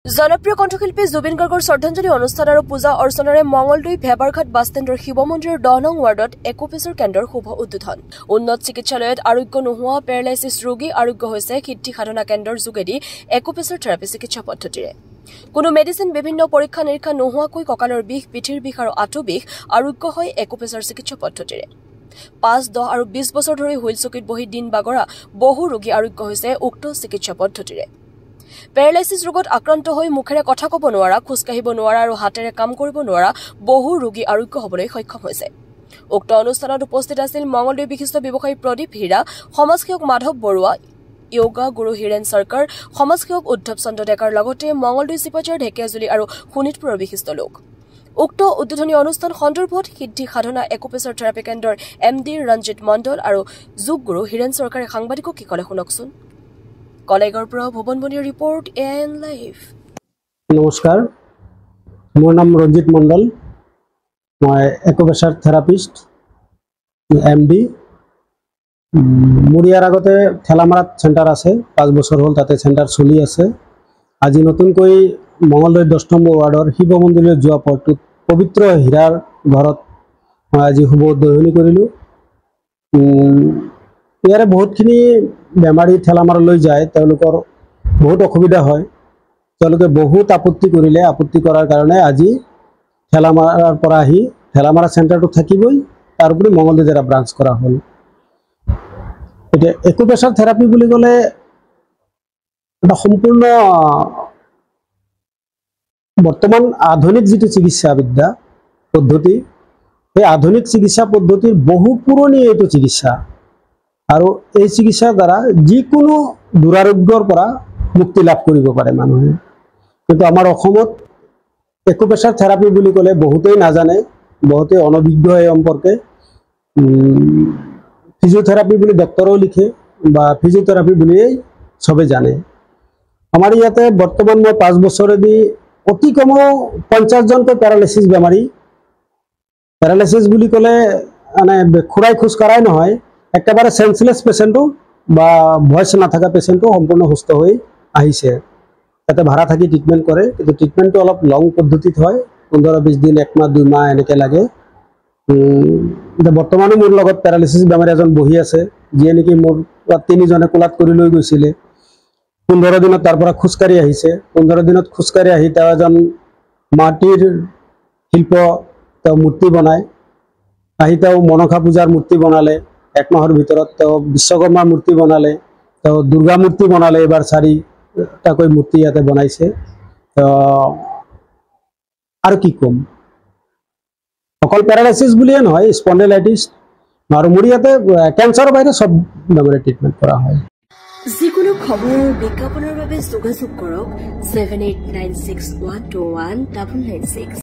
জনপ্ৰিয় কণ্ঠশিল্পী জুবিন গাৰ্গৰ শ্ৰদ্ধাঞ্জলি অনুষ্ঠান আৰু পূজা অৰ্চনাৰে মঙলদৈ ভেবাৰঘাট বাছ ষ্টেণ্ডৰ শিৱ মন্দিৰৰ 10 নং ৱাৰ্ডত একুপেছৰ কেন্দ্ৰৰ শুভ উদ্বোধন। উন্নত চিকিৎসালয়ত আৰোগ্য নোহোৱা পেৰালাইছিছ ৰোগী আৰোগ্য হৈছে সিদ্ধি সাধনা কেন্দ্ৰৰ যোগেদি একুপেছৰ থেৰাপি চিকিৎসা পদ্ধতিৰে। কোনো মেডিচিন বিভিন্ন পৰীক্ষা নিৰীক্ষা নোহোৱাকৈ কঁকালৰ বিষ, পিঠিৰ বিষ আৰু আঁঠু বিষ আৰোগ্য হয় একুপেছৰ চিকিৎসা পদ্ধতিৰে। 5, 10 আৰু 20 বছৰ ধৰি হুইল চকীত বহি দিন বাগৰা বহু ৰোগী আৰোগ্য হৈছে উক্ত চিকিৎসা পদ্ধতিৰে। পেৰালাইছিছ ৰোগত আক্ৰান্ত হৈ মুখেৰে কথা ক'ব নোৱাৰা, খোজকাঢ়িব নোৱাৰা আৰু হাতেৰে কাম কৰিব নোৱাৰা বহু ৰোগী আৰোগ্য হ'বলৈ সক্ষম হৈছে। উক্ত অনুষ্ঠানত উপস্থিত আছিল মঙলদৈ বিশিষ্ট ব্যৱসায়ী প্ৰদীপ হীৰা, সমাজসেৱক মাধৱ বৰুৱা, য়োগা গুৰু হীৰেন চৰকাৰ, সমাজসেৱক উদ্ধৱ চন্দ্ৰ ডেকাৰ লগতে মঙলদৈ চিপাঝাৰ, ঢেকিয়াজুলি আৰু শোণিতপুৰৰ বিশিষ্ট লোক। উক্ত উদ্বোধনী অনুষ্ঠান সন্দৰ্ভত সিদ্ধি সাধনা একুপেছৰ থেৰাপি কেন্দ্ৰৰ MD ৰঞ্জিত মণ্ডল আৰু যোগ গুৰু হীৰেন চৰকাৰে সাংবাদিকক কি ক'লে শুনকচোন। কলেগৰ পৰা ভুৱন বনিৰ ৰিপৰ্ট AIN লাইভ। নমস্কাৰ, মোৰ নাম ৰঞ্জিত মণ্ডল। মই একুপেছাৰ থেৰাপিষ্ট MD। মোৰ ইয়াৰ আগতে ঠেলামাৰাত চেণ্টাৰ আছে, 5 বছৰ হ'ল তাতে চেণ্টাৰ চলি আছে। আজি নতুনকৈ মঙলদৈ 10 নম্বৰ ৱাৰ্ডৰ শিৱ মন্দিৰলৈ যোৱা পথটোত পবিত্ৰ হীৰাৰ ঘৰত মই আজি শুভ উদ্বোধনী কৰিলোঁ। ইয়াৰে বহুতখিনি বেমাৰী ঠেলামাৰালৈ যায়, তেওঁলোকৰ বহুত অসুবিধা হয়। তেওঁলোকে বহুত আপত্তি কৰিলে, আপত্তি কৰাৰ কাৰণে আজি ঠেলামাৰাৰ পৰা আহি ঠেলামাৰা চেণ্টাৰটো থাকিবই, তাৰ উপৰি মঙলদৈত এটা ব্ৰাঞ্চ কৰা হ'ল। এতিয়া একুপেছাৰ থেৰাপি বুলি ক'লে এটা সম্পূৰ্ণ বৰ্তমান আধুনিক যিটো চিকিৎসা বিদ্যা পদ্ধতি, সেই আধুনিক চিকিৎসা পদ্ধতিৰ বহু পুৰণি এইটো চিকিৎসা, আৰু এই চিকিৎসাৰ দ্বাৰা যিকোনো দুৰাৰোগ্যৰ পৰা মুক্তি লাভ কৰিব পাৰে মানুহে। কিন্তু আমাৰ অসমত একুপেছাৰ থেৰাপি বুলি ক'লে বহুতেই নাজানে, বহুতেই অনভিজ্ঞ এই সম্পৰ্কে। ফিজিঅ'থেৰাপি বুলি ডক্টৰেও লিখে বা ফিজিঅ'থেৰাপি বুলিয়েই চবে জানে। আমাৰ ইয়াতে বৰ্তমান মই 5 বছৰেদি অতি কমেও 50জনকৈ পেৰালাইছিছ বেমাৰী, পেৰালাইছিছ বুলি ক'লে মানে খুৰাই খোজ কঢ়াই নহয়, একেবাৰে চেন্সলেছ পেচেণ্টো বা ভইচ নাথাকা পেচেণ্টো সম্পূৰ্ণ সুস্থ হৈ আহিছে। তাতে ভাড়া থাকি ট্ৰিটমেণ্ট কৰে, কিন্তু ট্ৰিটমেণ্টটো অলপ লং পদ্ধতিত হয়, 15-20 দিন, 1 মাহ 2 মাহ এনেকৈ লাগে। এতিয়া বৰ্তমানো মোৰ লগত পেৰালাইছিছ বেমাৰী এজন বহি আছে, যিয়ে নেকি মোৰ 3জনে কোলাত কৰি লৈ গৈছিলে। 15 দিনত তাৰ পৰা খোজকাঢ়ি আহিছে। 15 দিনত খোজকাঢ়ি আহি তেওঁ এজন মাটিৰ শিল্প তেওঁ মূৰ্তি বনায়। আহি তেওঁ মনসা পূজাৰ মূৰ্তি বনালে, 1 মাহৰ ভিতৰত তেওঁ বিশ্বকৰ্মাৰ মূৰ্তি বনালে, তেওঁ দুৰ্গা মূৰ্তি বনালে, এইবাৰ 4টাকৈ মূৰ্তি ইয়াতে বনাইছে। আৰু কি ক'ম, অকল পেৰালাইছিছ বুলিয়ে নহয়, স্পণ্ডেলাইটিছ আৰু মোৰ ইয়াতে কেঞ্চাৰৰ বাহিৰে চব বেমাৰী ট্ৰিটমেণ্ট কৰা হয়। যিকোনো খবৰৰ বিজ্ঞাপনৰ বাবে যোগাযোগ কৰক 7896121996।